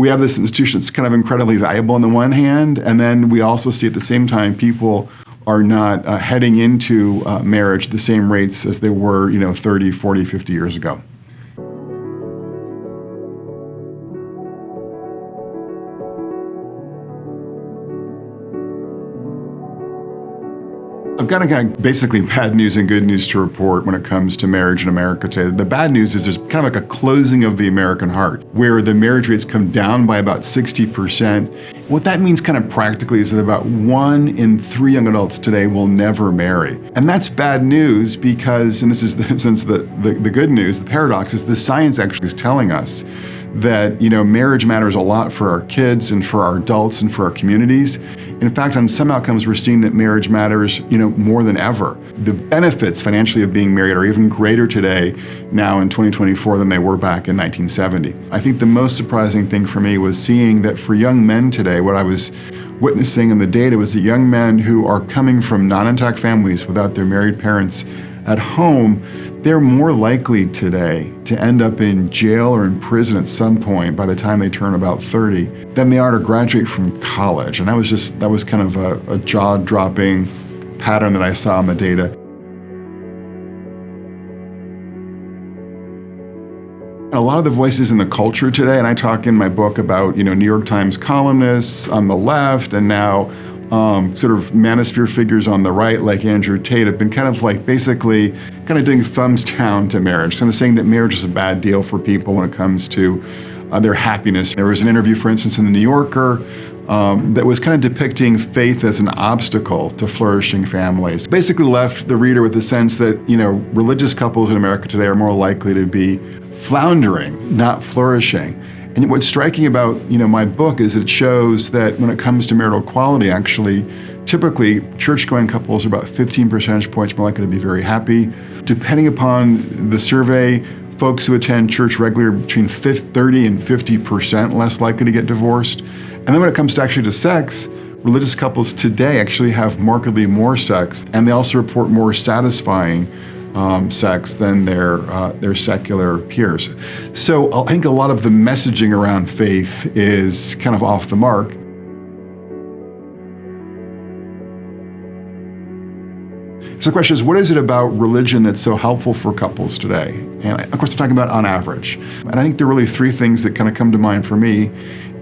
we have this institution that's kind of incredibly valuable on the one hand, and then we also see at the same time people are not heading into marriage at the same rates as they were, 30, 40, 50 years ago. I've got basically bad news and good news to report when it comes to marriage in America today. The bad news is there's kind of like a closing of the American heart, where the marriage rates come down by about 60%. What that means kind of practically is that about 1 in 3 young adults today will never marry. And that's bad news because, and this is the good news, the paradox is the science actually is telling us that, marriage matters a lot for our kids and for our adults and for our communities. In fact, on some outcomes, we're seeing that marriage matters, more than ever. The benefits financially of being married are even greater today now in 2024 than they were back in 1970. I think the most surprising thing for me was seeing that for young men today, what I was witnessing in the data was that young men who are coming from non-intact families without their married parents at home, they're more likely today to end up in jail or in prison at some point by the time they turn about 30 than they are to graduate from college. And that was kind of a jaw-dropping pattern that I saw in the data. A lot of the voices in the culture today, and I talk in my book about, New York Times columnists on the left and now sort of manosphere figures on the right, like Andrew Tate, have been kind of like basically kind of doing thumbs down to marriage, kind of saying that marriage is a bad deal for people when it comes to their happiness. There was an interview, for instance, in the New Yorker that was kind of depicting faith as an obstacle to flourishing families. Basically left the reader with the sense that, religious couples in America today are more likely to be floundering, not flourishing. And what's striking about, my book is it shows that when it comes to marital equality, actually, typically church-going couples are about 15 percentage points more likely to be very happy. Depending upon the survey, folks who attend church regularly are between 30 and 50% less likely to get divorced. And then when it comes to sex, religious couples today actually have markedly more sex, and they also report more satisfying sex than their secular peers. So I think a lot of the messaging around faith is kind of off the mark. So the question is, what is it about religion that's so helpful for couples today? And of course, I'm talking about on average. And I think there are really 3 things that kind of come to mind for me,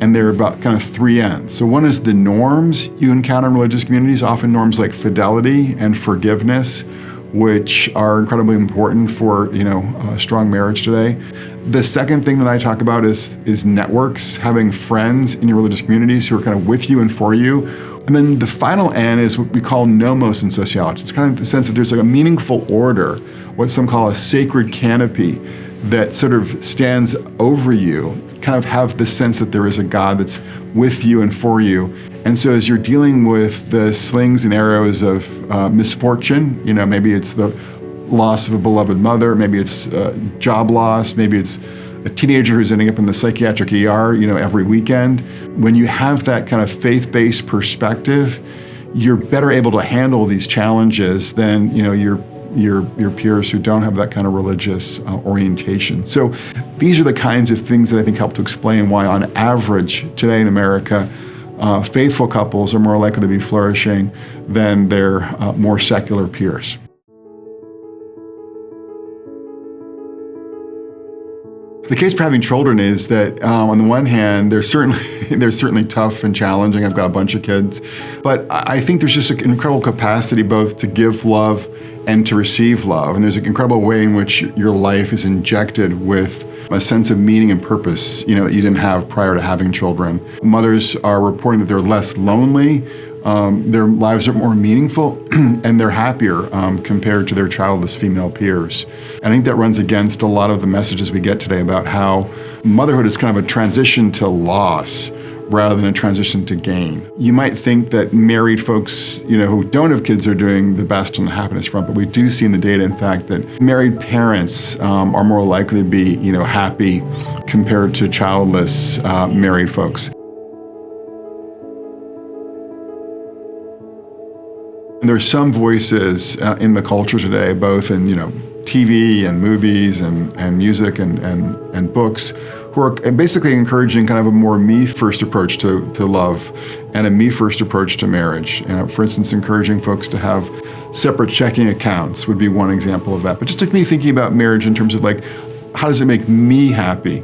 and they're about kind of 3 ends. So one is the norms you encounter in religious communities, often norms like fidelity and forgiveness, which are incredibly important for, a strong marriage today. The second thing that I talk about is networks, having friends in your religious communities who are kind of with you and for you. And then the final N is what we call nomos in sociology. It's kind of the sense that there's like a meaningful order, what some call a sacred canopy, that sort of stands over you, kind of have the sense that there is a God that's with you and for you. And so as you're dealing with the slings and arrows of misfortune, maybe it's the loss of a beloved mother, maybe it's job loss, maybe it's a teenager who's ending up in the psychiatric ER, every weekend. When you have that kind of faith-based perspective, you're better able to handle these challenges than, your peers who don't have that kind of religious orientation. So these are the kinds of things that I think help to explain why on average today in America, faithful couples are more likely to be flourishing than their more secular peers. The case for having children is that on the one hand, they're certainly tough and challenging. I've got a bunch of kids, but I think there's just an incredible capacity both to give love and to receive love. And there's an incredible way in which your life is injected with a sense of meaning and purpose, that you didn't have prior to having children. Mothers are reporting that they're less lonely, their lives are more meaningful, and they're happier compared to their childless female peers. And I think that runs against a lot of the messages we get today about how motherhood is kind of a transition to loss rather than a transition to gain. You might think that married folks, who don't have kids are doing the best on the happiness front, but we do see in the data, in fact, that married parents are more likely to be, happy compared to childless married folks. And there are some voices in the culture today, both in TV and movies and music and books, who are basically encouraging kind of a more me-first approach to love and a me-first approach to marriage. For instance, encouraging folks to have separate checking accounts would be one example of that. But just took me thinking about marriage in terms of like, how does it make me happy?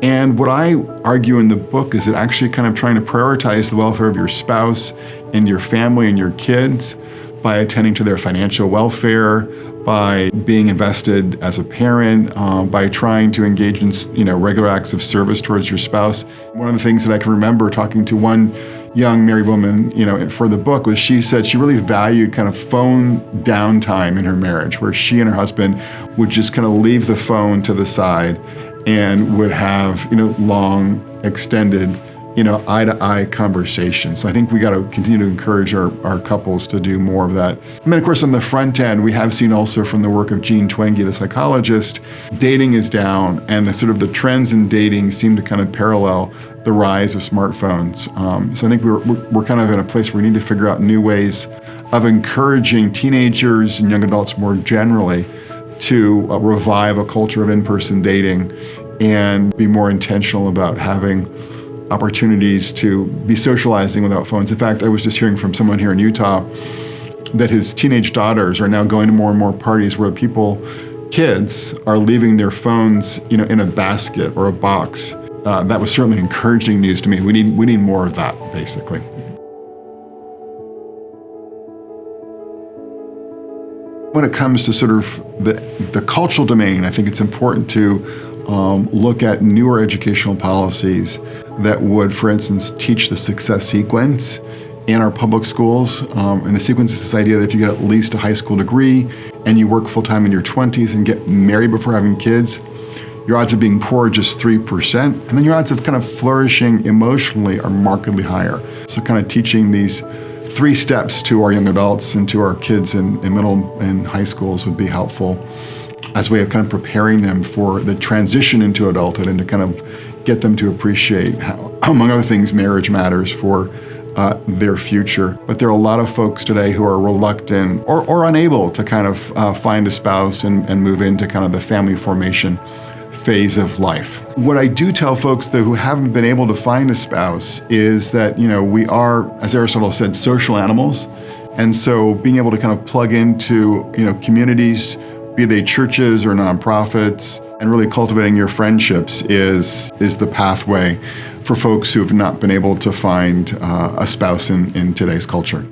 And what I argue in the book is that actually kind of trying to prioritize the welfare of your spouse and your family and your kids by attending to their financial welfare, by being invested as a parent, by trying to engage in regular acts of service towards your spouse. One of the things that I can remember talking to one young married woman, for the book, was she said she really valued kind of phone downtime in her marriage, where she and her husband would just kind of leave the phone to the side and would have long, extended eye-to-eye conversations. So I think we got to continue to encourage our couples to do more of that. And then, of course, on the front end, we have seen also from the work of Jean Twenge, the psychologist, dating is down, and the trends in dating seem to kind of parallel the rise of smartphones. So I think we're kind of in a place where we need to figure out new ways of encouraging teenagers and young adults more generally to revive a culture of in-person dating and be more intentional about having opportunities to be socializing without phones. In fact, I was just hearing from someone here in Utah that his teenage daughters are now going to more and more parties where kids are leaving their phones, in a basket or a box. That was certainly encouraging news to me. We need more of that, basically. When it comes to sort of the cultural domain, I think it's important to look at newer educational policies that would, for instance, teach the success sequence in our public schools. And the sequence is this idea that if you get at least a high school degree and you work full-time in your 20s and get married before having kids, your odds of being poor are just 3%. And then your odds of kind of flourishing emotionally are markedly higher. So kind of teaching these 3 steps to our young adults and to our kids in middle and high schools would be helpful as a way of kind of preparing them for the transition into adulthood and to kind of get them to appreciate how, among other things, marriage matters for their future. But there are a lot of folks today who are reluctant or unable to kind of find a spouse and move into kind of the family formation phase of life. What I do tell folks, though, who haven't been able to find a spouse is that, we are, as Aristotle said, social animals. And so being able to kind of plug into, communities, be they churches or nonprofits, and really cultivating your friendships is the pathway for folks who have not been able to find a spouse in today's culture.